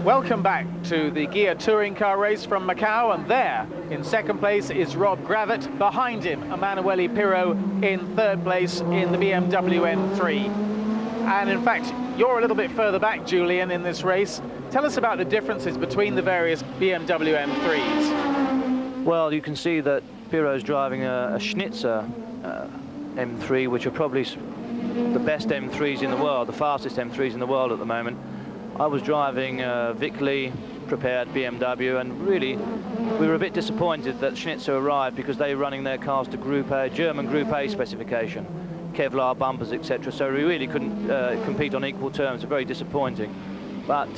Welcome back to the Guia touring car race from Macau, and there in second place is Rob Gravett. Behind him, Emanuele Pirro in third place in the BMW M3. And in fact, you're a little bit further back, Julian, in this race. Tell us about the differences between the various BMW M3s. Well, you can see that Pirro's driving a Schnitzer M3, which are probably the best M3s in the world, the fastest M3s in the world at the moment. I was driving Vic Lee prepared BMW, and really we were a bit disappointed that Schnitzer arrived, because they were running their cars to Group A, German Group A specification, Kevlar bumpers, etc. So we really couldn't compete on equal terms. Very disappointing. But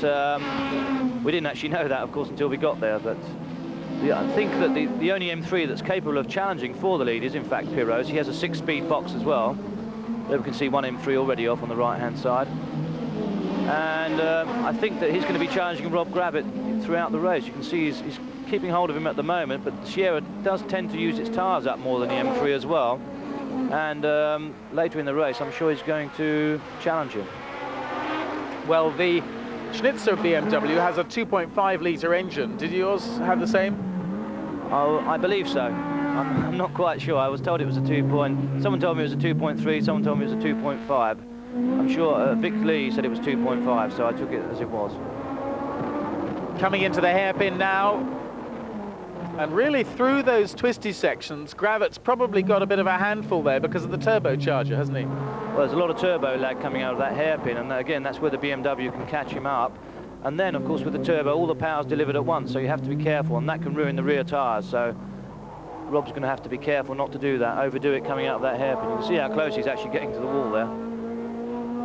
we didn't actually know that, of course, until we got there. But I think that the only M3 that's capable of challenging for the lead is, in fact, Pirro's. He has a 6-speed box as well. There we can see one M3 already off on the right-hand side. And I think that he's going to be challenging Rob Gravett throughout the race. You can see he's keeping hold of him at the moment, but the Sierra does tend to use its tyres up more than the M3 as well. And later in the race, I'm sure he's going to challenge him. Well, the Schnitzer BMW has a 2.5-litre engine. Did yours have the same? Oh, I believe so. I'm not quite sure. I was told it was a 2. Someone told me it was a 2.3, someone told me it was a 2.5. I'm sure Vic Lee said it was 2.5, so I took it as it was. Coming into the hairpin now, and really through those twisty sections, Gravett's probably got a bit of a handful there because of the turbocharger, hasn't he? Well, there's a lot of turbo lag coming out of that hairpin, and again, that's where the BMW can catch him up. And then, of course, with the turbo, all the power's delivered at once, so you have to be careful, and that can ruin the rear tyres. So Rob's going to have to be careful not to do that, overdo it coming out of that hairpin. You can see how close he's actually getting to the wall there.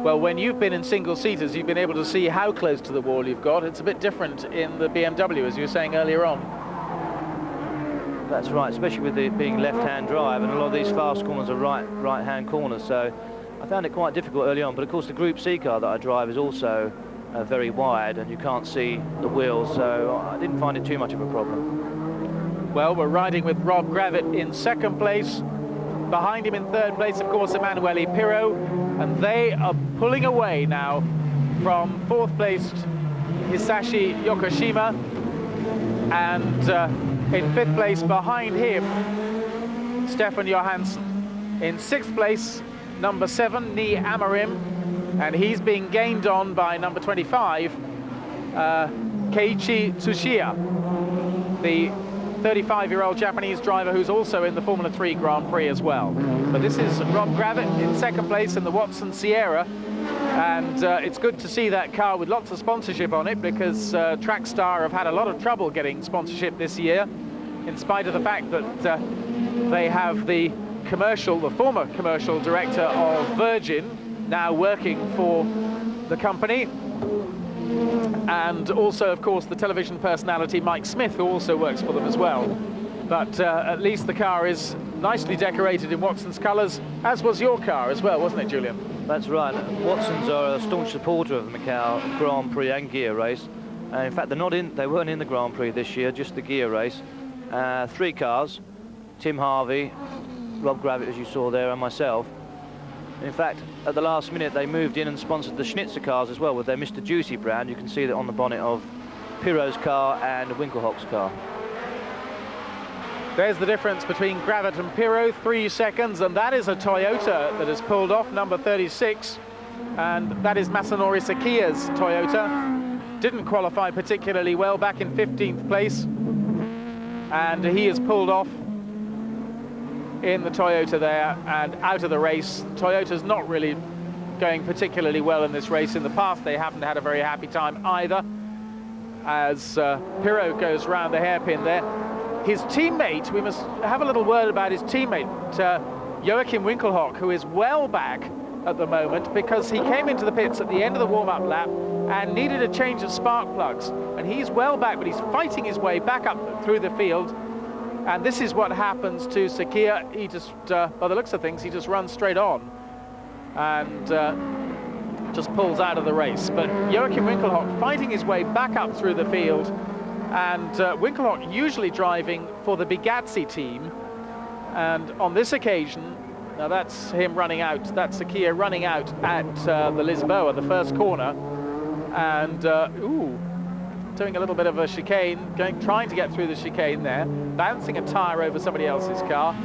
Well, when you've been in single-seaters, you've been able to see how close to the wall you've got. It's a bit different in the BMW, as you were saying earlier on. That's right, especially with it being left-hand drive, and a lot of these fast corners are right-hand corners, so I found it quite difficult early on. But of course, the Group C car that I drive is also very wide, and you can't see the wheels, so I didn't find it too much of a problem. Well, we're riding with Rob Gravett in second place. Behind him in third place, of course, Emanuele Pirro, and they are pulling away now from fourth placed Hisashi Yokoshima, and in fifth place behind him, Stefan Johansson. In sixth place, number 7, Ni Amarim, and he's being gained on by number 25, Keiichi Tsuchiya, the 35-year-old Japanese driver who's also in the Formula 3 Grand Prix as well. But this is Rob Gravett in second place in the Watson Sierra, and it's good to see that car with lots of sponsorship on it, because Trackstar have had a lot of trouble getting sponsorship this year, in spite of the fact that they have the former commercial director of Virgin now working for the company, and also, of course, the television personality Mike Smith, who also works for them as well. But at least the car is nicely decorated in Watson's colours, as was your car as well, wasn't it, Julian? That's right. Watsons are a staunch supporter of the Macau Grand Prix and Guia race. In fact, they weren't in the Grand Prix this year, just the Guia race. 3 cars, Tim Harvey, Rob Gravett, as you saw there, and myself. In fact, at the last minute, they moved in and sponsored the Schnitzer cars as well with their Mr. Juicy brand. You can see that on the bonnet of Pirro's car and Winkelhock's car. There's the difference between Gravett and Pirro, 3 seconds, and that is a Toyota that has pulled off, number 36, and that is Masanori Sakia's Toyota. Didn't qualify particularly well, back in 15th place, and he has pulled off in the Toyota there and out of the race. Toyota's not really going particularly well in this race. In the past, they haven't had a very happy time either, as Pirro goes round the hairpin there. His teammate, we must have a little word about his teammate, Joachim Winkelhock, who is well back at the moment because he came into the pits at the end of the warm-up lap and needed a change of spark plugs. And he's well back, but he's fighting his way back up through the field. And this is what happens to Sakia. He just, by the looks of things, he just runs straight on and just pulls out of the race. But Joachim Winkelhock fighting his way back up through the field, and Winkelhock usually driving for the Bigazzi team. And on this occasion, now that's him running out, that's Sakia running out at the Lisboa, the first corner. And, ooh, doing a little bit of a chicane, trying to get through the chicane there, bouncing a tyre over somebody else's car,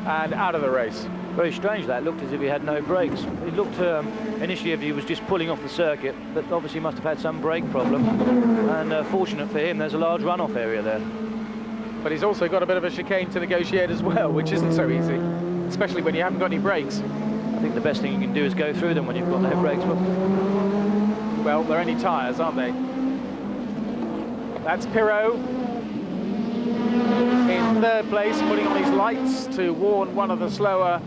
and out of the race. Very strange that. Looked as if he had no brakes. It looked initially if he was just pulling off the circuit, but obviously must have had some brake problem. And fortunate for him, there's a large runoff area there. But he's also got a bit of a chicane to negotiate as well, which isn't so easy, especially when you haven't got any brakes. I think the best thing you can do is go through them when you've got no brakes. Well, they're only tyres, aren't they? That's Pirot in third place, putting on his lights to warn one of the slower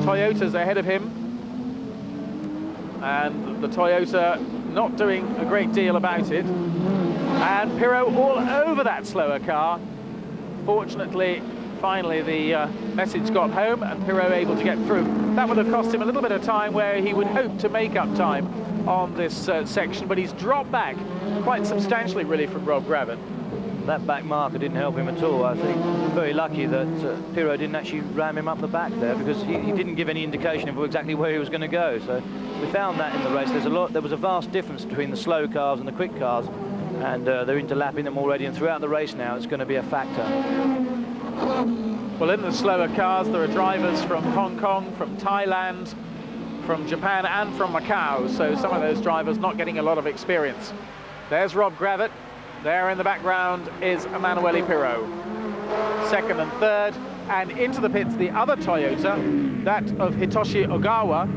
Toyotas ahead of him. And the Toyota not doing a great deal about it. And Pirot all over that slower car. Fortunately, finally the message got home and Pirot able to get through. That would have cost him a little bit of time where he would hope to make up time on this section, but he's dropped back quite substantially really from Rob Gravett. That back marker didn't help him at all. I think very lucky that Pirot didn't actually ram him up the back there, because he didn't give any indication of exactly where he was going to go. So we found that in the race. There was a vast difference between the slow cars and the quick cars, and they're interlapping them already, and throughout the race now it's going to be a factor. Well, in the slower cars there are drivers from Hong Kong, from Thailand, from Japan and from Macau, so some of those drivers not getting a lot of experience. There's Rob Gravett. There in the background is Emanuele Pirot. Second and third, and into the pits the other Toyota, that of Hitoshi Ogawa.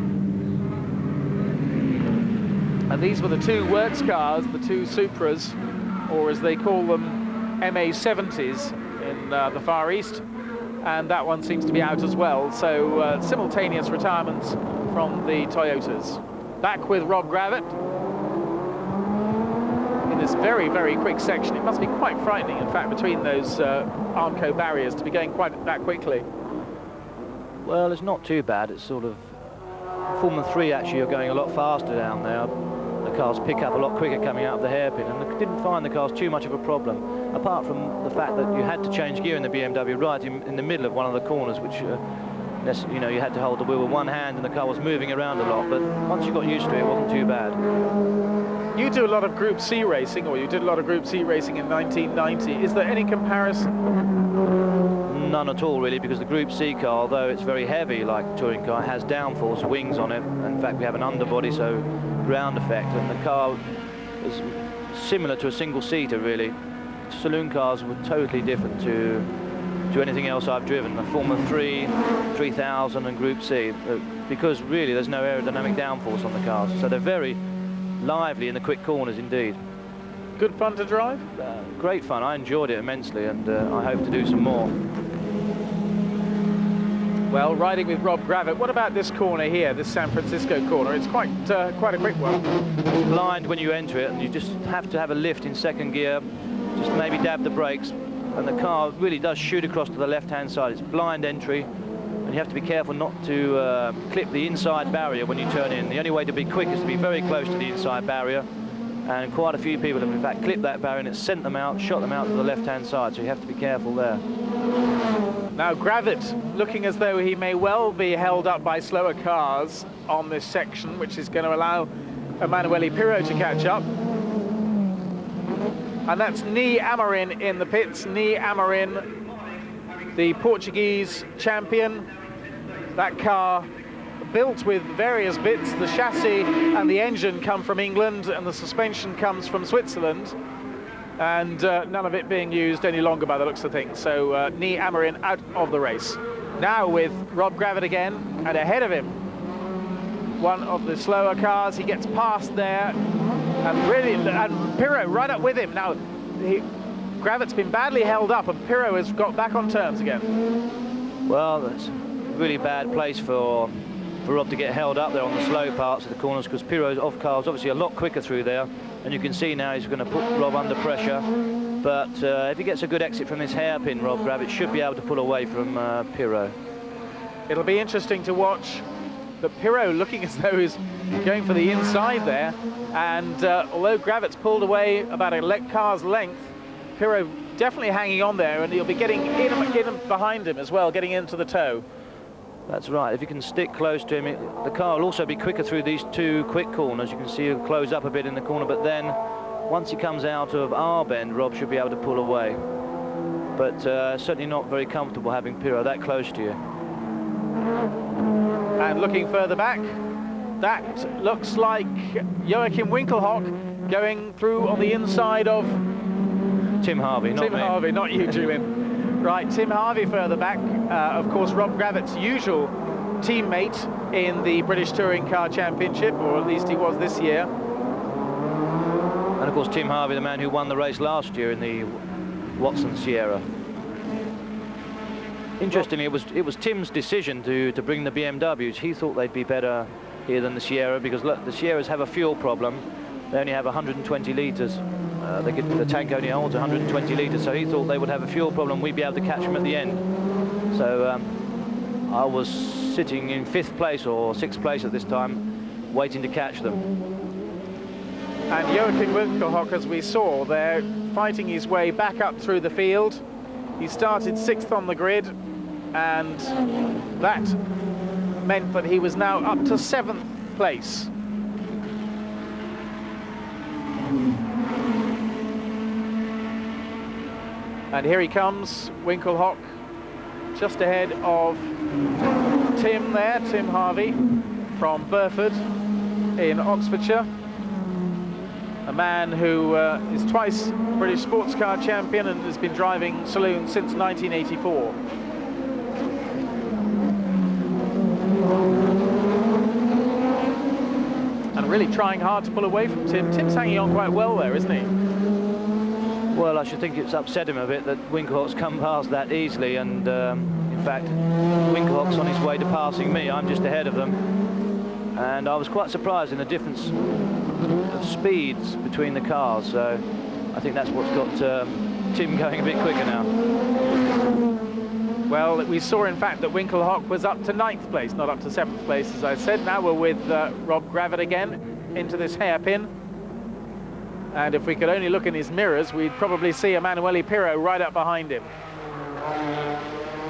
And these were the two works cars, the two Supras, or as they call them, MA70s in the Far East. And that one seems to be out as well. So simultaneous retirements from the Toyotas. Back with Rob Gravett in this very, very quick section. It must be quite frightening, in fact, between those Armco barriers to be going quite that quickly. Well, it's not too bad. It's sort of Formula 3 actually are going a lot faster down there. The cars pick up a lot quicker coming out of the hairpin, and I didn't find the cars too much of a problem, apart from the fact that you had to change gear in the BMW right in the middle of one of the corners, which you know, you had to hold the wheel with one hand and the car was moving around a lot, but once you got used to it, it wasn't too bad. You do a lot of Group C racing, or you did a lot of Group C racing in 1990. Is there any comparison? None at all, really, because the Group C car, although it's very heavy like a touring car, has downforce wings on it. In fact, we have an underbody, so ground effect, and the car is similar to a single-seater, really. Saloon cars were totally different to anything else I've driven, the Formula 3, 3000 and Group C, because really there's no aerodynamic downforce on the cars, so they're very lively in the quick corners indeed. Good fun to drive? Great fun. I enjoyed it immensely, and I hope to do some more. Well, riding with Rob Gravett, what about this corner here, this San Francisco corner? It's quite a quick one. It's blind when you enter it, and you just have to have a lift in second gear, just maybe dab the brakes, and the car really does shoot across to the left-hand side. It's blind entry, and you have to be careful not to clip the inside barrier when you turn in. The only way to be quick is to be very close to the inside barrier, and quite a few people have in fact clipped that barrier and it's sent them out, shot them out to the left-hand side, so you have to be careful there. Now Gravett looking as though he may well be held up by slower cars on this section, which is going to allow Emanuele Pirot to catch up. And that's Ni Amarin in the pits. Ni Amarin, the Portuguese champion. That car built with various bits. The chassis and the engine come from England, and the suspension comes from Switzerland. And none of it being used any longer by the looks of things. So Ni Amarin out of the race. Now with Rob Gravett again, and ahead of him, one of the slower cars. He gets past there, and Pirot right up with him. Now, Gravett's been badly held up, and Pirot has got back on terms again. Well, that's a really bad place for Rob to get held up there on the slow parts of the corners, because Pirot's off car is obviously a lot quicker through there, and you can see now he's going to put Rob under pressure. But if he gets a good exit from this hairpin, Rob Gravett should be able to pull away from Pirot. It'll be interesting to watch. But Pirot looking as though he's going for the inside there, and although Gravett's pulled away about a car's length, Pirot definitely hanging on there, and he'll be getting in behind him as well, getting into the toe. That's right. If you can stick close to him, the car will also be quicker through these two quick corners. You can see he'll close up a bit in the corner, but then once he comes out of our bend, Rob should be able to pull away. But certainly not very comfortable having Pirro that close to you. And looking further back, that looks like Joachim Winkelhock going through on the inside of Tim Harvey, not Tim me. Harvey, not you, Julian. Right, Tim Harvey further back. Of course, Rob Gravitt's usual teammate in the British Touring Car Championship, or at least he was this year. And of course, Tim Harvey, the man who won the race last year in the Watson Sierra. Interestingly, it was Tim's decision to bring the BMWs. He thought they'd be better here than the Sierra, because look, the Sierras have a fuel problem. They only have 120 litres. The tank only holds 120 litres, so he thought they would have a fuel problem. We'd be able to catch them at the end. So I was sitting in 5th place or 6th place at this time, waiting to catch them. And Joachim Winkelhock, as we saw there, fighting his way back up through the field. He started 6th on the grid, and that meant that he was now up to 7th place. And here he comes, Winkelhock, just ahead of Tim there, Tim Harvey from Burford in Oxfordshire. A man who is twice British sports car champion and has been driving saloons since 1984. And really trying hard to pull away from Tim. Tim's hanging on quite well there, isn't he? Well, I should think it's upset him a bit that Winkelhock's come past that easily, and in fact, Winkelhock's on his way to passing me. I'm just ahead of them. And I was quite surprised in the difference of speeds between the cars, so I think that's what's got Tim going a bit quicker now. Well, we saw in fact that Winkelhock was up to 9th place, not up to 7th place, as I said. Now we're with Rob Gravitt again into this hairpin, and if we could only look in his mirrors, we'd probably see Emanuele Pirro right up behind him.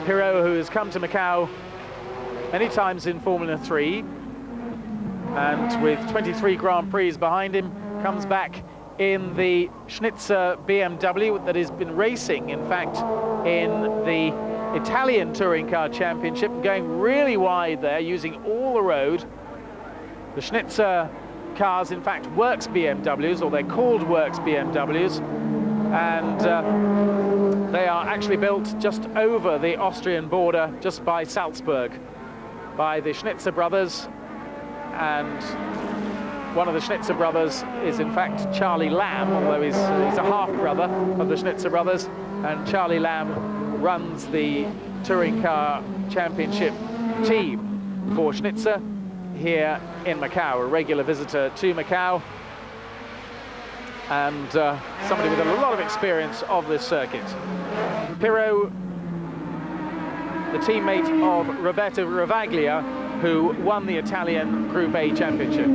Pirro, who has come to Macau many times in Formula 3, and with 23 Grand Prix behind him, comes back in the Schnitzer BMW that has been racing, in fact, in the Italian Touring Car Championship, going really wide there, using all the road. The Schnitzer cars, in fact, Works BMWs, or they're called Works BMWs, and they are actually built just over the Austrian border, just by Salzburg, by the Schnitzer brothers. And one of the Schnitzer brothers is in fact Charlie Lamb, although he's a half-brother of the Schnitzer brothers, and Charlie Lamb runs the Touring Car Championship team for Schnitzer here in Macau, a regular visitor to Macau, and somebody with a lot of experience of this circuit. Pirro, the teammate of Roberto Ravaglia, who won the Italian Group A Championship.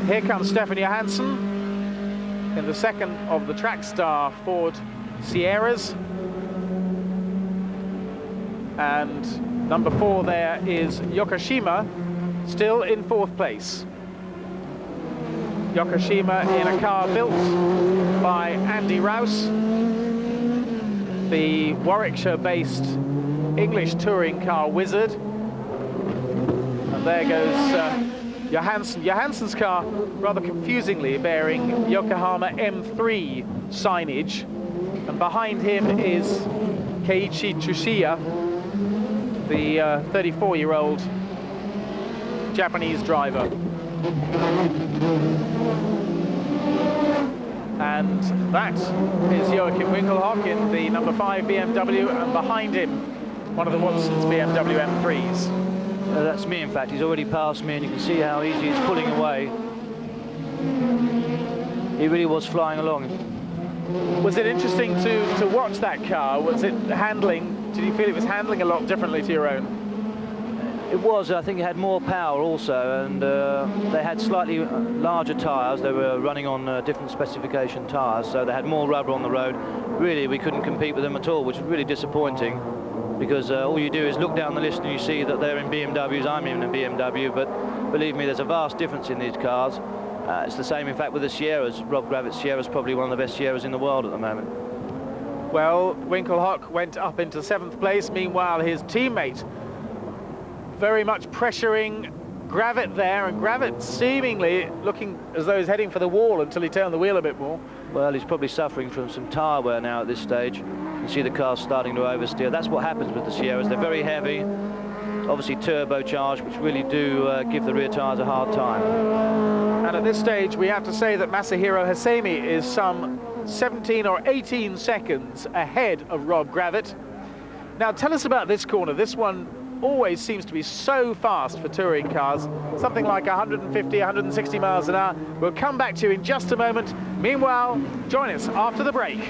Here comes Stefan Johansson in the second of the Trackstar Ford Sierras. And number 4 there is Yokoshima, still in 4th place. Yokoshima in a car built by Andy Rouse, the Warwickshire-based English touring car wizard. And there goes Johansson. Johansson's car, rather confusingly, bearing Yokohama M3 signage. And behind him is Keiichi Tsuchiya, the 34-year-old Japanese driver. And that is Joachim Winkelhock in the number 5 BMW, and behind him, one of the Watson's BMW M3s. That's me, in fact. He's already passed me, and you can see how easy he's pulling away. He really was flying along. Was it interesting to watch that car? Was it handling, did you feel it was handling a lot differently to your own? It was. I think it had more power also, and they had slightly larger tyres. They were running on different specification tyres, so they had more rubber on the road. Really, we couldn't compete with them at all, which was really disappointing, because all you do is look down the list and you see that they're in BMWs, I'm in a BMW, but believe me, there's a vast difference in these cars. It's the same, in fact, with the Sierras. Rob Gravitt's Sierra is probably one of the best Sierras in the world at the moment. Well, Winkelhock went up into 7th place. Meanwhile, his teammate very much pressuring Gravitt there, and Gravitt seemingly looking as though he's heading for the wall until he turned the wheel a bit more. Well, he's probably suffering from some tyre wear now at this stage. You can see the car's starting to oversteer. That's what happens with the Sierras. They're very heavy, obviously turbocharged, which really do give the rear tyres a hard time. And at this stage, we have to say that Masahiro Hasemi is some 17 or 18 seconds ahead of Rob Gravitt. Now, tell us about this corner. This one always seems to be so fast for touring cars, something like 150, 160 miles an hour. We'll come back to you in just a moment. Meanwhile, join us after the break.